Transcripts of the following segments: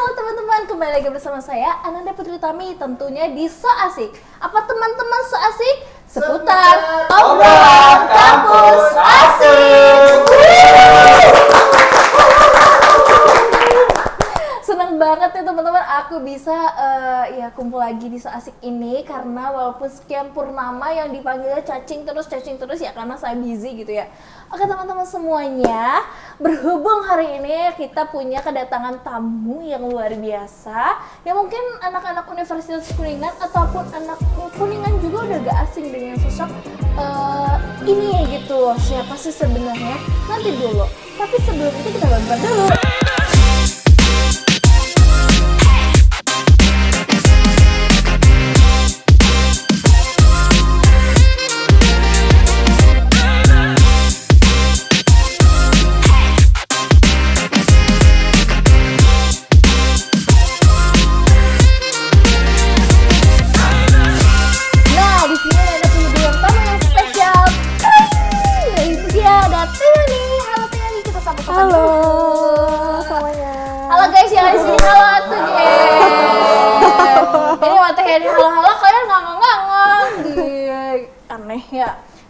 Halo teman-teman, kembali lagi bersama saya Ananda Putri Tami, tentunya di So Asik. Apa teman-teman So Asik? Seputar obrolan kampus asik. Senang banget ya teman-teman, aku bisa kumpul lagi di So Asik ini karena walaupun sekian purnama yang dipanggilnya cacing terus ya karena saya busy gitu ya. Oke teman-teman semuanya, berhubung hari ini kita punya kedatangan tamu yang luar biasa, yang mungkin anak-anak Universitas Kuningan ataupun anak Kuningan juga udah gak asing dengan sosok ini gitu. Siapa sih sebenarnya? Nanti dulu. Tapi sebelum itu kita balik dulu.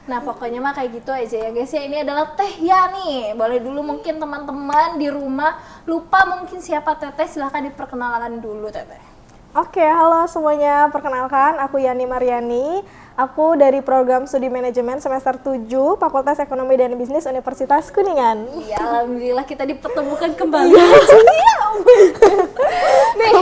Nah pokoknya mah kayak gitu aja ya guys ya. Ini adalah Teh Yani. Boleh dulu mungkin teman-teman di rumah lupa mungkin siapa Teteh, silahkan diperkenalkan dulu Teteh. Oke, halo semuanya, perkenalkan aku Yani Mariani. Aku dari program studi manajemen semester 7 Fakultas Ekonomi dan Bisnis Universitas Kuningan. Ya alhamdulillah kita dipertemukan kembali. Nih,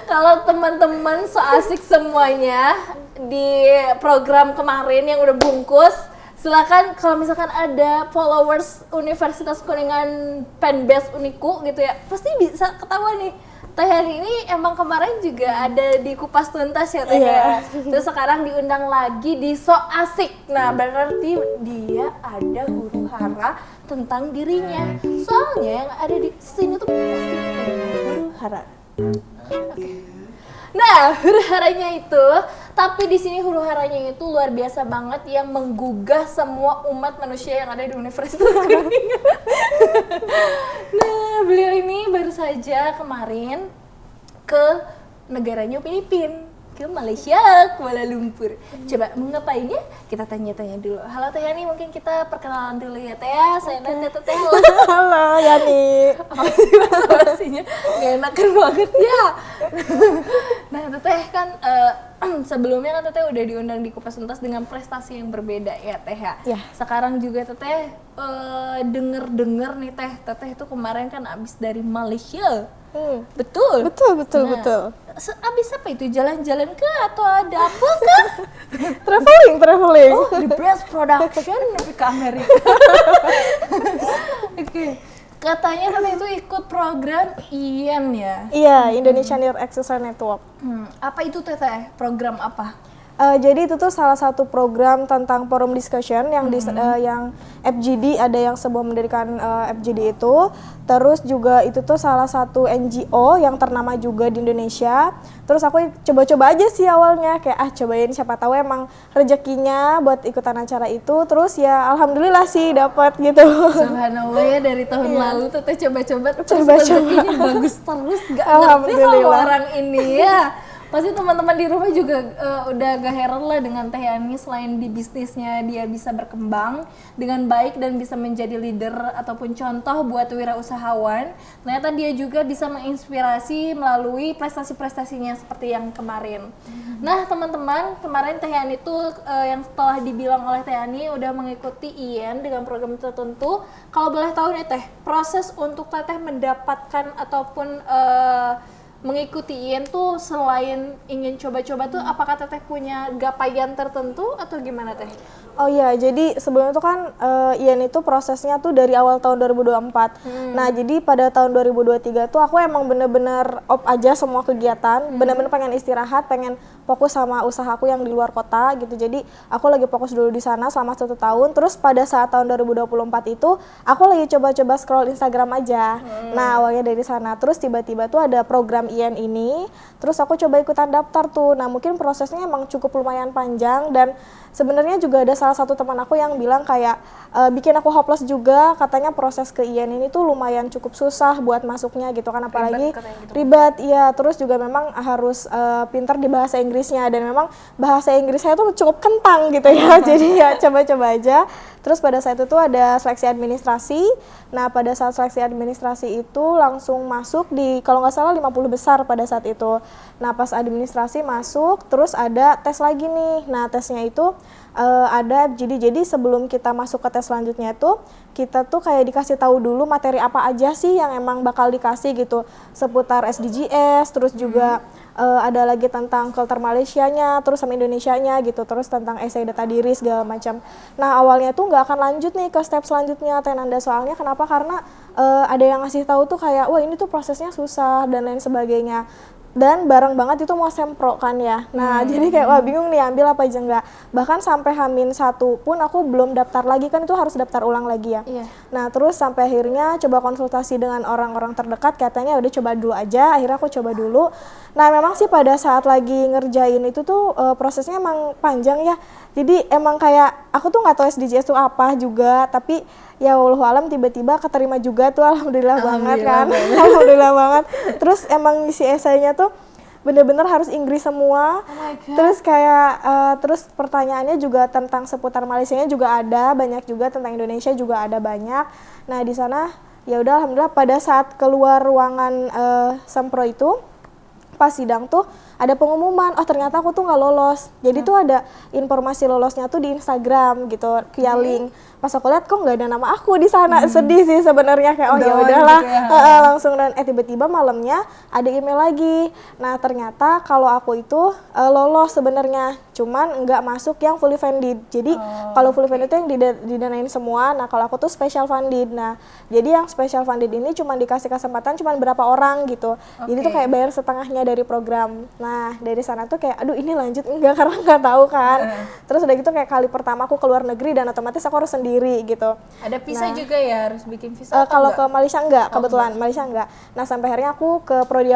kalau teman-teman So Asik semuanya di program kemarin yang udah bungkus, silakan kalau misalkan ada followers Universitas Kuningan fanbase Uniku gitu ya, pasti bisa ketahuan nih. Teh Yani ini emang kemarin juga ada di Kupas Tuntas ya Teh ya. Terus sekarang diundang lagi di So Asik. Nah berarti dia ada huru-hara tentang dirinya. Soalnya yang ada di sini tuh pasti huru-hara. Oke. Nah, huru-haranya itu, tapi di sini huru-haranya itu luar biasa banget yang menggugah semua umat manusia yang ada di Universitas Kuningan. Nah, beliau ini baru saja kemarin ke negaranya Filipina, ke Malaysia, Kuala Lumpur. Coba mau ngapainnya? Kita tanya-tanya dulu. Halo Teh Yani, mungkin kita perkenalan dulu ya Teh. Saya Nanda Teteh. Halo Yani. Apa sih bahasa-bahasinya? Gak enakan banget ya. Nah Teteh kan sebelumnya kan Teteh udah diundang di Kupas Tuntas dengan prestasi yang berbeda ya Teh ya. Sekarang juga Teteh denger-denger nih Teteh itu kemarin kan abis dari Malaysia. Betul? Betul. Abis apa itu? Jalan-jalan ke atau ada apa kah? Traveling. Oh, the best production ke Amerika. Oke. Katanya Teteh itu ikut program IAN ya? Iya, Indonesian Youth Exercise Network. Apa itu Teteh? Program apa? Jadi itu tuh salah satu program tentang forum discussion yang yang FGD, ada yang sebuah mendirikan FGD itu. Terus juga itu tuh salah satu NGO yang ternama juga di Indonesia. Terus aku coba-coba aja sih awalnya kayak cobain, siapa tahu emang rezekinya buat ikutan acara itu. Terus ya alhamdulillah sih dapat gitu. Subhanallah ya, dari tahun lalu Teteh coba-coba terus rezekinya bagus terus, gak ngerti sama orang ini ya. Pasti teman-teman di rumah juga udah gak heran lah dengan Teh Yani, selain di bisnisnya dia bisa berkembang dengan baik dan bisa menjadi leader ataupun contoh buat wirausahawan. Ternyata dia juga bisa menginspirasi melalui prestasi-prestasinya seperti yang kemarin. Nah teman-teman, kemarin Teh Yani itu yang telah dibilang oleh Teh Yani udah mengikuti IAN dengan program tertentu. Kalau boleh tahu nih Teh, proses untuk Teteh mendapatkan ataupun mengikuti IAN tuh selain ingin coba-coba tuh apakah Teteh punya gapaian tertentu atau gimana Teh? Oh iya, jadi sebelumnya tuh kan IAN itu prosesnya tuh dari awal tahun 2024. Nah jadi pada tahun 2023 tuh aku emang bener-bener off aja semua kegiatan, bener-bener pengen istirahat, pengen fokus sama usahaku yang di luar kota gitu. Jadi aku lagi fokus dulu di sana selama 1 tahun. Terus pada saat tahun 2024 itu aku lagi coba-coba scroll Instagram aja. Nah awalnya dari sana, terus tiba-tiba tuh ada program IAIN ini, terus aku coba ikutan daftar tuh. Nah mungkin prosesnya emang cukup lumayan panjang, dan sebenarnya juga ada salah satu teman aku yang bilang kayak bikin aku hopeless juga, katanya proses ke IAIN ini tuh lumayan cukup susah buat masuknya gitu kan, apalagi ribet, iya. Terus juga memang harus pintar di bahasa Inggrisnya, dan memang bahasa Inggris saya tuh cukup kentang gitu ya. Jadi ya coba-coba aja. Terus pada saat itu ada seleksi administrasi. Nah pada saat seleksi administrasi itu langsung masuk di kalau nggak salah 50 besar pada saat itu. Nah pas administrasi masuk, terus ada tes lagi nih. Nah tesnya itu ada FGD. Jadi sebelum kita masuk ke tes selanjutnya itu, kita tuh kayak dikasih tahu dulu materi apa aja sih yang emang bakal dikasih gitu, seputar SDGs, terus juga ada lagi tentang culture Malaysianya, terus sama Indonesianya gitu, terus tentang esai data diri segala macam. Nah awalnya tuh nggak akan lanjut nih ke step selanjutnya Tenanda, soalnya kenapa? Karena ada yang ngasih tahu tuh kayak wah ini tuh prosesnya susah dan lain sebagainya. Dan bareng banget itu mau sempro kan ya. Nah jadi kayak wah bingung nih ambil apa aja enggak. Bahkan sampai H-1 pun aku belum daftar lagi, kan itu harus daftar ulang lagi ya. Iya. Nah terus sampai akhirnya coba konsultasi dengan orang-orang terdekat, katanya udah coba dulu aja. Akhirnya aku coba dulu. Nah memang sih pada saat lagi ngerjain itu tuh prosesnya emang panjang ya. Jadi emang kayak aku tuh nggak tahu SDGs itu apa juga, tapi ya wallahualam tiba-tiba keterima juga tuh, alhamdulillah banget kan. Alhamdulillah banget. Terus emang isi esainya tuh bener-bener harus Inggris semua. Terus kayak terus pertanyaannya juga tentang seputar Malaysianya juga ada banyak, juga tentang Indonesia juga ada banyak. Nah di sana ya udah alhamdulillah pada saat keluar ruangan sempro itu pas sidang tuh ada pengumuman, oh ternyata aku tuh nggak lolos. Jadi tuh ada informasi lolosnya tuh di Instagram gitu, via link. Pas aku lihat kok nggak ada nama aku di sana, sedih sih sebenarnya, kayak oh ya udahlah gitu ya. Langsung. Dan tiba-tiba malamnya ada email lagi. Nah ternyata kalau aku itu lolos sebenarnya, cuman nggak masuk yang fully funded. Jadi kalau fully funded itu yang didanain semua. Nah kalau aku tuh special funded. Nah jadi yang special funded ini cuma dikasih kesempatan cuma berapa orang gitu. Jadi tuh kayak bayar setengahnya dari program. Nah dari sana tuh kayak aduh ini lanjut enggak karena nggak tahu kan. Terus udah gitu kayak kali pertama aku keluar negeri dan otomatis aku harus sendiri gitu. Ada visa juga ya, harus bikin visa? Kalau ke Malaysia enggak, kebetulan Malaysia enggak. Nah sampai akhirnya aku ke prodi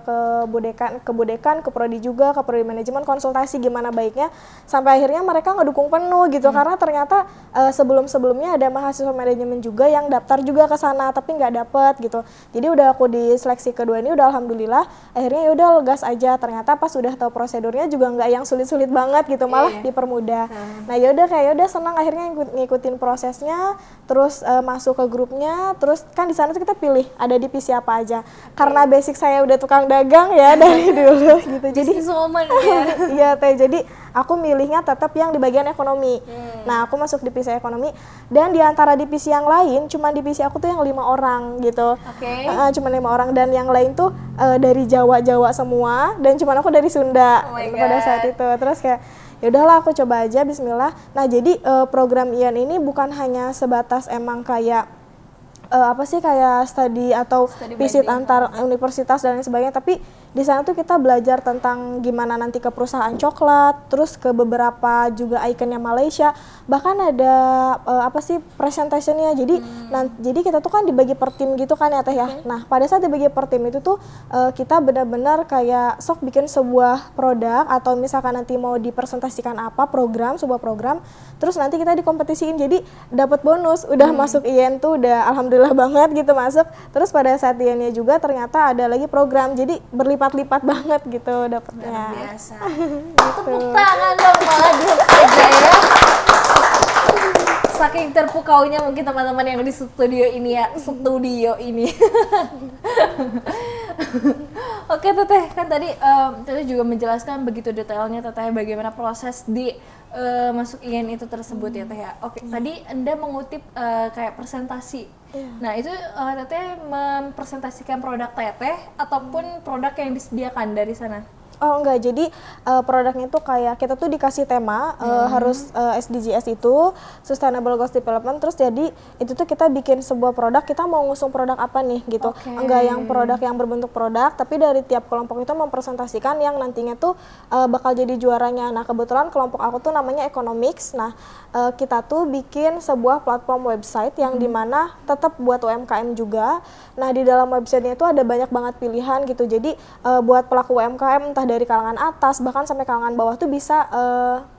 ke Budekan, ke prodi juga, ke prodi manajemen, konsultasi gimana baiknya. Sampai akhirnya mereka ngedukung penuh gitu, karena ternyata sebelum-sebelumnya ada mahasiswa manajemen juga yang daftar juga ke sana tapi nggak dapet gitu. Jadi udah aku di seleksi kedua ini udah alhamdulillah. Akhirnya ya udah gas aja. Ternyata pas sudah tahu prosedurnya juga nggak yang sulit-sulit banget gitu, malah dipermudah. Nah yaudah kayak yaudah senang akhirnya ngikutin prosesnya, terus masuk ke grupnya, terus kan di sana tuh kita pilih ada divisi apa aja. Karena basic saya udah tukang dagang ya dari dulu gitu. Jadi businesswoman ya. Iya teh. Jadi aku milihnya tetap yang di bagian ekonomi. Nah aku masuk divisi ekonomi, dan di antara divisi yang lain cuma divisi aku tuh yang 5 orang gitu. Cuma 5 orang, dan yang lain tuh dari Jawa semua, dan cuma aku dari Sunda pada saat itu. Terus kayak ya udahlah aku coba aja, bismillah. Nah jadi program IAIN ini bukan hanya sebatas emang kayak kayak studi atau visit antar universitas dan lain sebagainya, tapi di sana tuh kita belajar tentang gimana nanti ke perusahaan coklat, terus ke beberapa juga ikonnya Malaysia, bahkan ada presentationnya. Jadi jadi kita tuh kan dibagi per tim gitu kan ya teh ya. Nah pada saat dibagi per tim itu tuh kita benar-benar kayak sok bikin sebuah produk, atau misalkan nanti mau dipresentasikan sebuah program, terus nanti kita dikompetisiin, jadi dapat bonus. Udah masuk IAIN tuh udah alhamdulillah banget gitu masuk. Terus pada saat IAIN-nya juga ternyata ada lagi program, jadi berlipat-lipat banget gitu dapatnya. Luar biasa. Tepuk tangan dong, malah duduk aja ya. Saking terpukaunya mungkin teman-teman yang di studio ini. Oke Teteh, kan tadi Teteh juga menjelaskan begitu detailnya Teteh bagaimana proses di masuk IAIN itu tersebut ya Teh ya. Oke, tadi Anda mengutip kayak presentasi. Nah itu Teteh mempresentasikan produk Teteh ataupun produk yang disediakan dari sana? Oh enggak, jadi produknya itu kayak kita tuh dikasih tema harus SDGs itu Sustainable Goals Development, terus jadi itu tuh kita bikin sebuah produk, kita mau ngusung produk apa nih gitu. Enggak yang produk yang berbentuk produk, tapi dari tiap kelompok itu mempresentasikan yang nantinya tuh bakal jadi juaranya. Nah kebetulan kelompok aku tuh namanya Economics. Nah kita tuh bikin sebuah platform website yang dimana tetap buat UMKM juga. Nah di dalam websitenya itu ada banyak banget pilihan gitu, jadi buat pelaku UMKM entah dari kalangan atas bahkan sampai kalangan bawah tuh bisa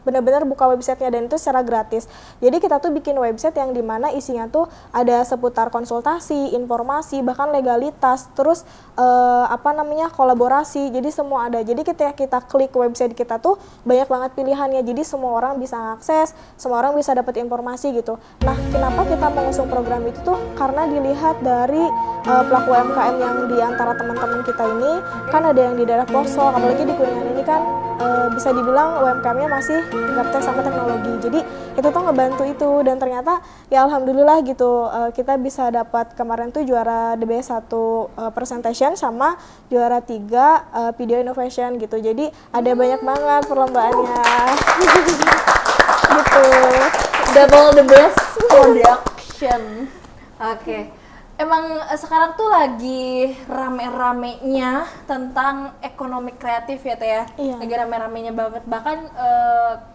benar-benar buka websitenya, dan itu secara gratis. Jadi kita tuh bikin website yang dimana isinya tuh ada seputar konsultasi, informasi, bahkan legalitas, terus kolaborasi, jadi semua ada. Jadi kita klik website kita tuh banyak banget pilihannya, jadi semua orang bisa akses, semua orang bisa dapat informasi gitu. Nah kenapa kita mengusung program itu tuh karena dilihat dari pelaku UMKM yang di antara teman-teman kita ini kan ada yang di daerah pelosok, apalagi di Kuningan ini kan bisa dibilang UMKM-nya masih gaptek sama teknologi. Jadi kita tuh ngebantu itu, dan ternyata ya alhamdulillah gitu kita bisa dapat kemarin tuh juara the best 1 presentation sama juara 3 video innovation gitu. Jadi ada banyak banget perlombaannya. Gitu. Double the best production. Oke. Emang sekarang tuh lagi rame-ramenya tentang ekonomi kreatif ya Teh ya. Iya. Lagi rame-ramenya banget. Bahkan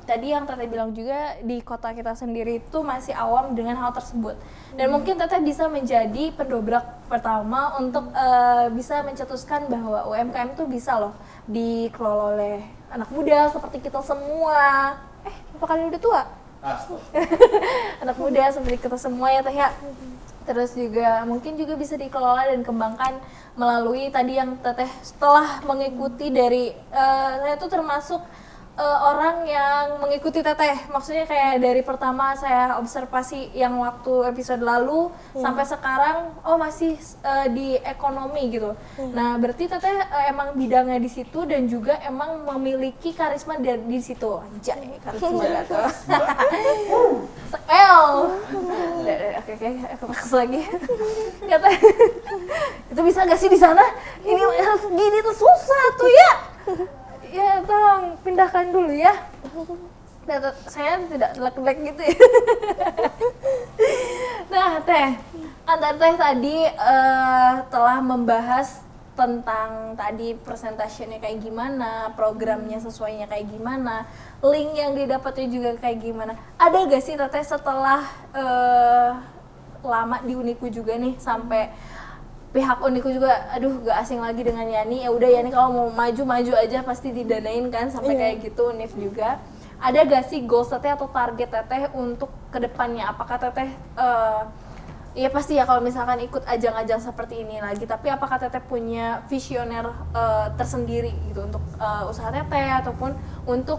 tadi yang Teteh bilang juga di kota kita sendiri itu masih awam dengan hal tersebut. Dan mungkin Teteh bisa menjadi pendobrak pertama untuk bisa mencetuskan bahwa UMKM tuh bisa loh dikelola oleh anak muda seperti kita semua. Apa kalian udah tua? Anak muda seperti kita semua ya Teh ya. Terus juga mungkin juga bisa dikelola dan kembangkan melalui tadi yang Teteh setelah mengikuti dari saya tuh termasuk orang yang mengikuti Teteh, maksudnya kayak dari pertama saya observasi yang waktu episode lalu sampai sekarang masih di ekonomi gitu. Nah berarti Teteh emang bidangnya di situ dan juga emang memiliki karisma di situ. Anjay, karisma gitu. Oke, aku pakai lagi. Kata, itu bisa gak sih di sana? Ini harus gini tuh susah tuh ya. Ya tolong pindahkan dulu ya. Saya tidak delak-delak gitu ya. Nah Teh, kan Teh tadi telah membahas tentang tadi presentationnya kayak gimana, programnya sesuainya kayak gimana, link yang didapatnya juga kayak gimana. Ada gak sih Teteh setelah lama di Uniku juga nih sampai pihak Uniku juga aduh gak asing lagi dengan Yani, ya udah Yani kalau mau maju aja pasti didanain kan sampai kayak gitu. Unif juga ada gak sih goals Teteh atau target Teteh untuk kedepannya? Apakah Teteh ya pasti ya kalau misalkan ikut ajang-ajang seperti ini lagi, tapi apakah Teteh punya visioner tersendiri gitu untuk usaha Teteh ataupun untuk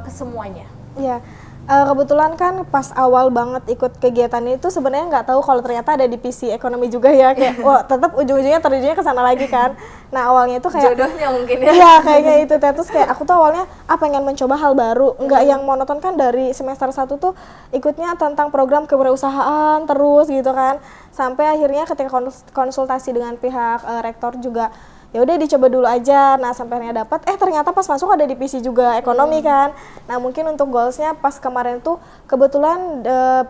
kesemuanya? Iya. Kebetulan kan pas awal banget ikut kegiatan itu sebenarnya nggak tahu kalau ternyata ada divisi ekonomi juga ya, kayak wah tetap ujung-ujungnya terjunnya ke sana lagi kan. Nah awalnya itu kayak jodohnya mungkin ya. Iya kayaknya itu terus kayak aku tuh awalnya pengen mencoba hal baru, nggak yang monoton kan. Dari semester 1 tuh ikutnya tentang program kewirausahaan terus gitu kan, sampai akhirnya ketika konsultasi dengan pihak rektor juga ya udah dicoba dulu aja. Nah sampai akhirnya dapat ternyata pas masuk ada divisi juga ekonomi kan. Nah mungkin untuk goalsnya pas kemarin tuh kebetulan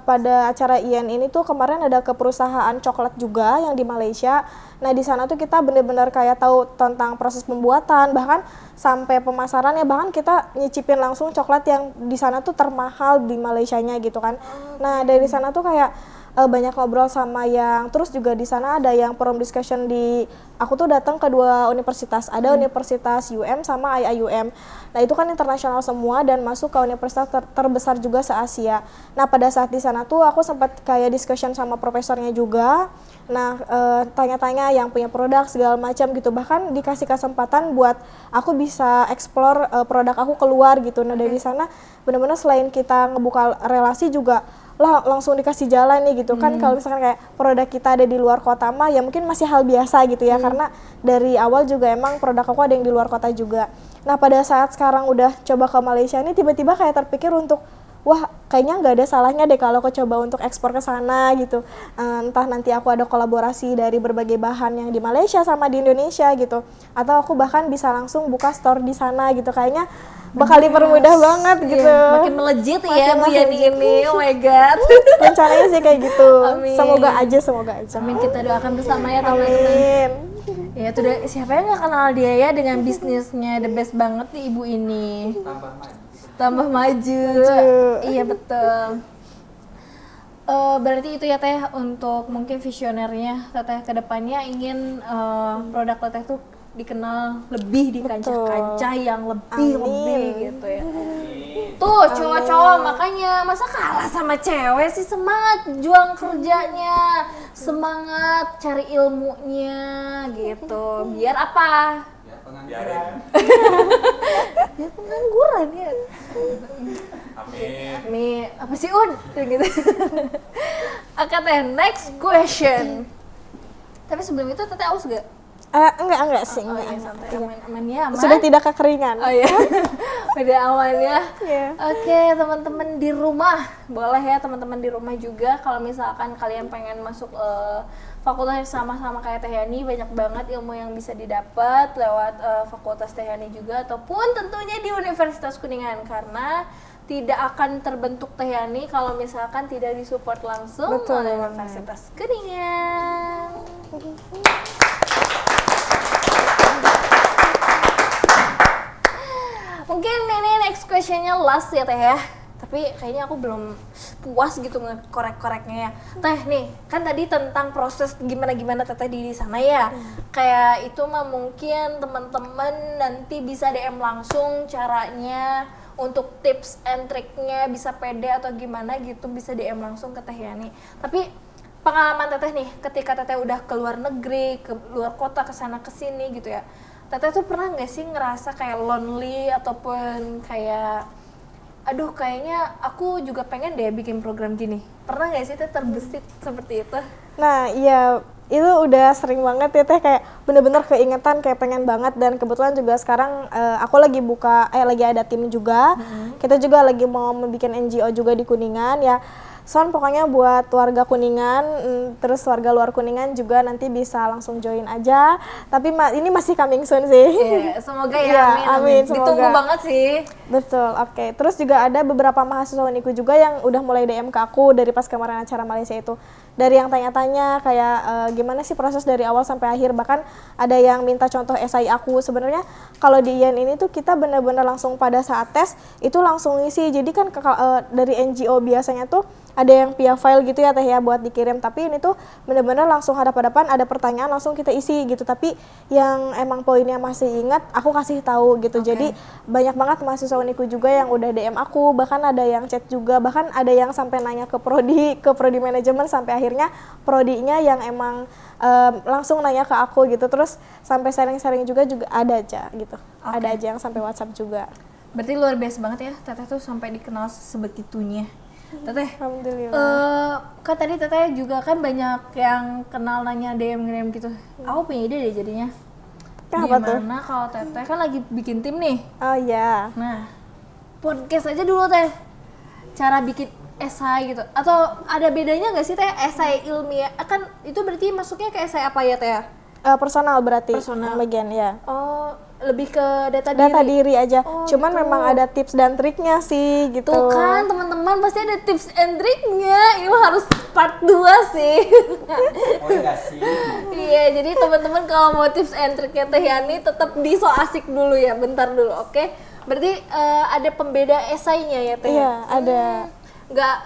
pada acara IAIN ini tuh kemarin ada ke perusahaan coklat juga yang di Malaysia. Nah di sana tuh kita benar-benar kayak tahu tentang proses pembuatan, bahkan sampai pemasarannya, bahkan kita nyicipin langsung coklat yang di sana tuh termahal di Malaysianya gitu kan. Nah dari sana tuh kayak banyak ngobrol sama yang, terus juga di sana ada yang forum discussion aku tuh datang ke 2 universitas, ada Universitas UM sama IIUM. Nah itu kan internasional semua dan masuk ke universitas terbesar juga se-Asia. Nah pada saat di sana tuh aku sempat kayak discussion sama profesornya juga. Nah tanya-tanya yang punya produk segala macam gitu, bahkan dikasih kesempatan buat aku bisa explore produk aku keluar gitu. Nah dari sana benar-benar selain kita ngebuka relasi juga langsung dikasih jalan nih gitu kan. Kalau misalkan kayak produk kita ada di luar kota mah ya mungkin masih hal biasa gitu ya, karena dari awal juga emang produk aku ada yang di luar kota juga. Nah pada saat sekarang udah coba ke Malaysia ini tiba-tiba kayak terpikir untuk wah kayaknya nggak ada salahnya deh kalau aku coba untuk ekspor ke sana gitu. Entah nanti aku ada kolaborasi dari berbagai bahan yang di Malaysia sama di Indonesia gitu, atau aku bahkan bisa langsung buka store di sana gitu, kayaknya bakal dipermudah banget gitu. Makin melejit ya Bu Yani ini, oh my god. Rencananya sih kayak gitu. Amin. Semoga aja. Amin, kita doakan bersama ya teman-teman. Amin. Ya tuh siapa yang nggak kenal dia ya dengan bisnisnya the best banget nih ibu ini. Tambah maju. Iya betul. Berarti itu ya Teh untuk mungkin visionernya Teteh kedepannya ingin produk Teteh tuh dikenal lebih di kancah-kancah yang lebih gitu ya. Tuh cowok-cowok makanya masa kalah sama cewek sih, semangat juang kerjanya, semangat cari ilmunya gitu. Biar apa? Biar pengangguran ya. Amin. Apa sih gitu. Oke Teh, next question. Tapi sebelum itu Teteh aus gak? Enggak sih, Oh iya, santai, aman ya, aman. Sudah tidak kekeringan. Oh iya, udah aman ya. Yeah. Oke, teman-teman di rumah, boleh ya teman-teman di rumah juga kalau misalkan kalian pengen masuk fakultas sama-sama kayak Teh Yani, banyak banget ilmu yang bisa didapat lewat fakultas Teh Yani juga, ataupun tentunya di Universitas Kuningan, karena tidak akan terbentuk Teh Yani kalau misalkan tidak disupport langsung oleh Universitas Kuningan. Mungkin ini next questionnya last ya Teh ya. Tapi kayaknya aku belum puas gitu ngekorek-koreknya ya. Teh nih, kan tadi tentang proses gimana Teteh di sana ya. Kayak itu mah mungkin teman-teman nanti bisa DM langsung caranya untuk tips and triknya, bisa pede atau gimana gitu bisa DM langsung ke Teh Yani. Tapi pengalaman Teteh nih ketika Teteh udah ke luar negeri, ke luar kota, ke sana ke sini gitu ya. Teteh tuh pernah nggak sih ngerasa kayak lonely ataupun kayak aduh kayaknya aku juga pengen deh bikin program gini. Pernah nggak sih Teh terbesit seperti itu? Nah iya, itu udah sering banget ya Teh, kayak bener-bener keingetan kayak pengen banget. Dan kebetulan juga sekarang aku lagi lagi ada tim juga. Kita juga lagi mau membuat NGO juga di Kuningan ya. Pokoknya buat warga Kuningan, terus warga luar Kuningan juga nanti bisa langsung join aja. Tapi ini masih coming soon sih. Yeah, semoga ya, amin. Semoga. Ditunggu banget sih. Betul, oke. Terus juga ada beberapa mahasiswa Uniku juga yang udah mulai DM ke aku dari pas kemarin acara Malaysia itu. Dari yang tanya-tanya kayak gimana sih proses dari awal sampai akhir, bahkan ada yang minta contoh esai aku. Sebenarnya kalau di IAIN ini tuh kita benar-benar langsung pada saat tes itu langsung ngisi. Jadi kan dari NGO biasanya tuh ada yang via file gitu ya Teh ya buat dikirim, tapi ini tuh benar-benar langsung hadap-hadapan, ada pertanyaan langsung kita isi gitu. Tapi yang emang poinnya masih ingat aku kasih tahu gitu. Jadi banyak banget mahasiswa Uniku juga yang udah DM aku, bahkan ada yang chat juga, bahkan ada yang sampai nanya ke prodi manajemen, sampai akhirnya prodinya yang emang langsung nanya ke aku gitu. Terus sampai sharing-sharing juga ada aja gitu. Ada aja yang sampai WhatsApp juga. Berarti luar biasa banget ya Teteh tuh sampai dikenal sebegitunya. Teteh, alhamdulillah. Kan tadi Teteh juga kan banyak yang kenal nanya DM gitu. Aku punya ide deh jadinya. Apa tuh? Gimana kalau Teteh kan lagi bikin tim nih? Oh iya. Nah, podcast aja dulu Teh. Cara bikin esai gitu. Atau ada bedanya nggak sih Teh esai ilmiah? Kan itu berarti masuknya ke esai apa ya Teh? Personal berarti. Personal. Bagian ya. Oh, lebih ke data diri aja. Cuman gitu. memang ada tips dan triknya sih gitu. Tuh kan teman-teman pasti ada tips and triknya. Ini harus part 2 sih. Oh enggak sih. Iya, jadi teman-teman kalau mau tips and triknya Teh Yani tetap di So Asik dulu ya. Bentar dulu, oke? Berarti ada pembeda esainya ya Teh? Iya, ada.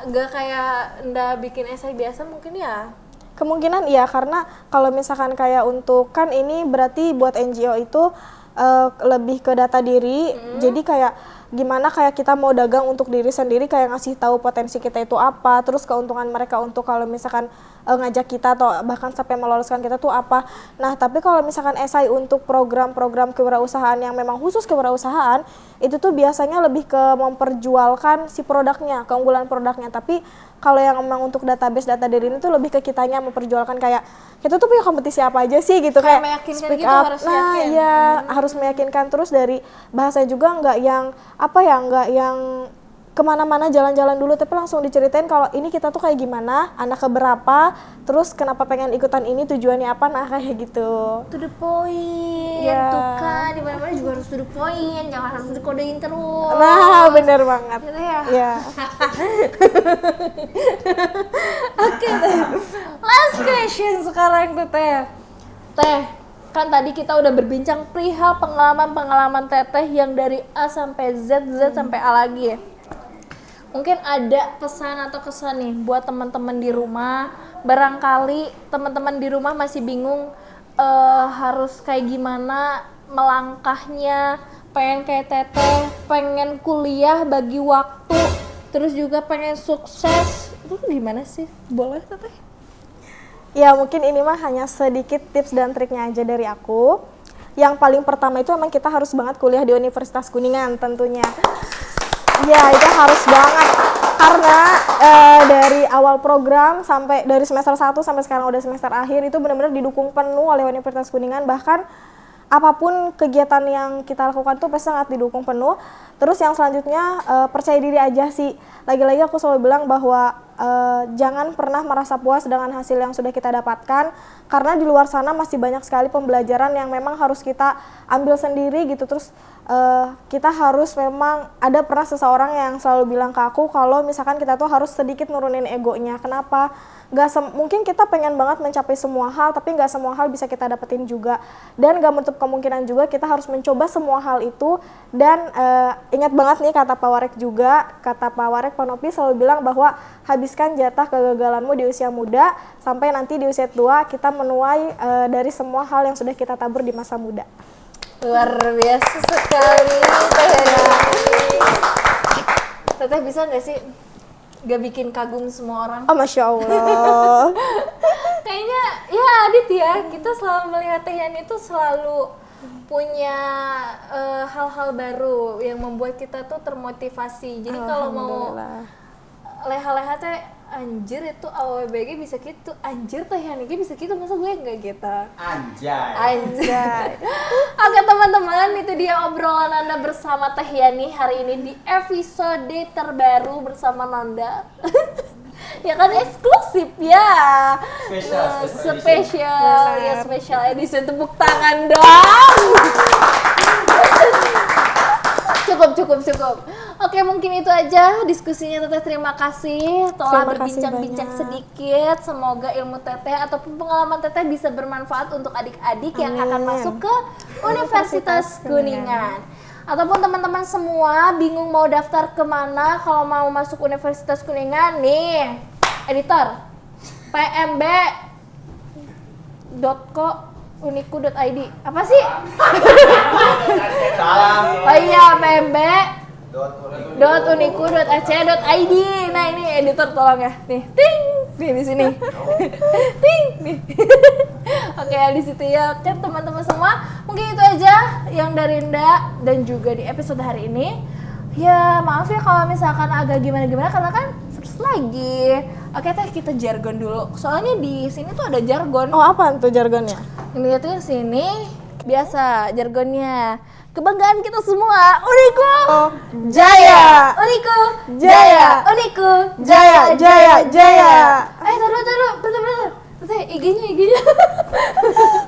Nggak kayak Nda bikin esai biasa mungkin ya? Kemungkinan iya, karena kalau misalkan kayak untuk kan ini berarti buat NGO itu lebih ke data diri. Jadi kayak gimana kayak kita mau dagang untuk diri sendiri, kayak ngasih tahu potensi kita itu apa, terus keuntungan mereka untuk kalau misalkan ngajak kita atau bahkan sampai meloloskan kita tuh apa. Nah, tapi kalau misalkan esai untuk program-program kewirausahaan yang memang khusus kewirausahaan, itu tuh biasanya lebih ke memperjualkan si produknya, keunggulan produknya. Tapi kalau yang memang untuk database data diri ini tuh lebih ke kitanya memperjualkan, kayak kita tuh punya kompetisi apa aja sih gitu, kayak meyakinkan speak gitu, up. harus Nah yakin. iya, harus meyakinkan. Terus dari bahasa juga nggak yang kemana-mana jalan-jalan dulu, tapi langsung diceritain kalau ini kita tuh kayak gimana, anak keberapa, terus kenapa pengen ikutan ini, tujuannya apa, nah kayak gitu. To the point, tuh kan, dimana-mana juga harus to the point, jangan harus dikodein terus. Nah, bener banget. Gitu ya? Iya. Oke Teh, last question sekarang tuh Teh. Teh, kan tadi kita udah berbincang perihal pengalaman-pengalaman Teteh yang dari A sampai Z, Z sampai A lagi ya. Mungkin ada pesan atau kesan nih buat teman-teman di rumah. Barangkali teman-teman di rumah masih bingung harus kayak gimana melangkahnya, pengen kayak Teteh, pengen kuliah bagi waktu, terus juga pengen sukses. Itu gimana sih? Boleh Teteh? Ya mungkin ini mah hanya sedikit tips dan triknya aja dari aku. Yang paling pertama itu emang kita harus banget kuliah di Universitas Kuningan tentunya. Ya itu harus banget, karena dari awal program sampai dari semester 1 sampai sekarang udah semester akhir itu benar-benar didukung penuh oleh Universitas Kuningan. Bahkan apapun kegiatan yang kita lakukan tuh pasti sangat didukung penuh. Terus yang selanjutnya percaya diri aja sih. Lagi-lagi aku selalu bilang bahwa jangan pernah merasa puas dengan hasil yang sudah kita dapatkan, karena di luar sana masih banyak sekali pembelajaran yang memang harus kita ambil sendiri gitu. Terus kita harus memang ada pernah seseorang yang selalu bilang ke aku kalau misalkan kita tuh harus sedikit nurunin egonya. Kenapa? Mungkin kita pengen banget mencapai semua hal, tapi nggak semua hal bisa kita dapetin juga. Dan nggak menutup kemungkinan juga kita harus mencoba semua hal itu. Dan ingat banget nih kata Pak Warek juga, kata Pak Warek Panopi selalu bilang bahwa habiskan jatah kegagalanmu di usia muda, sampai nanti di usia tua kita menuai dari semua hal yang sudah kita tabur di masa muda. Luar biasa sekali Teh. Teteh bisa nggak sih gak bikin kagum semua orang? Oh Masya Allah. Kayaknya ya Adit ya, kita selalu melihat Teh Yani itu selalu punya hal-hal baru yang membuat kita tuh termotivasi. Jadi kalau mau leha-leha teh anjir itu AWBG bisa gitu, anjir Teh Yani bisa gitu, masa gue nggak gitu? Anjay. Oke teman-teman, itu dia obrolan Anda bersama Teh Yani hari ini di episode terbaru bersama Nanda. Ya kan eksklusif ya. Spesial edisi, tepuk tangan dong. Cukup. Oke, mungkin itu aja diskusinya Teteh. Terima kasih telah berbincang-bincang sedikit. Semoga ilmu Teteh ataupun pengalaman Teteh bisa bermanfaat untuk adik-adik yang akan masuk ke Universitas Kuningan. Ataupun teman-teman semua bingung mau daftar kemana kalau mau masuk Universitas Kuningan nih, editor pmb.co.uniku.id apa sih? Salam. Oh iya, pmb.uniku.ac.id. Nah ini editor tolong ya, nih, ting, nih di sini, ting, nih. Oke, di situ ya. Oke teman-teman semua, mungkin itu aja yang dari Nda dan juga di episode hari ini. Ya maaf ya kalau misalkan agak gimana-gimana karena kan first lagi. Oke Teh, kita jargon dulu. Soalnya di sini tuh ada jargon. Oh apaan tuh jargonnya? Ini tuh sini biasa jargonnya. Kebanggaan kita semua, Uniku Jaya, Uniku Jaya, Uniku Jaya, Jaya. Taruh, bentar. IG-nya.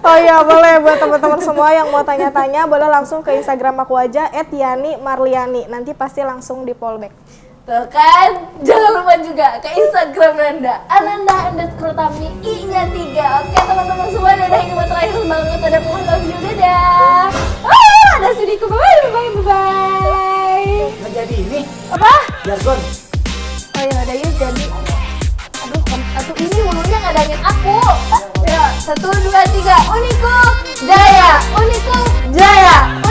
Oh iya, boleh buat teman-teman semua yang mau tanya-tanya boleh langsung ke Instagram aku aja @yani_marliani. Nanti pasti langsung di follow back. Tuh kan, jangan lupa juga ke Instagram Ananda_Tami I-nya 3. Oke teman-teman semua, dadah, yang terakhir banget, ada mohon love you, dadah. Ada Sudiku, bye. Menjadi ini Apa? jargon. Oh iya, ada yuk jadi. Aduh ini mulutnya ngadangin aku. Ya, 1, 2, 3, Uniku Jaya, Uniku Jaya.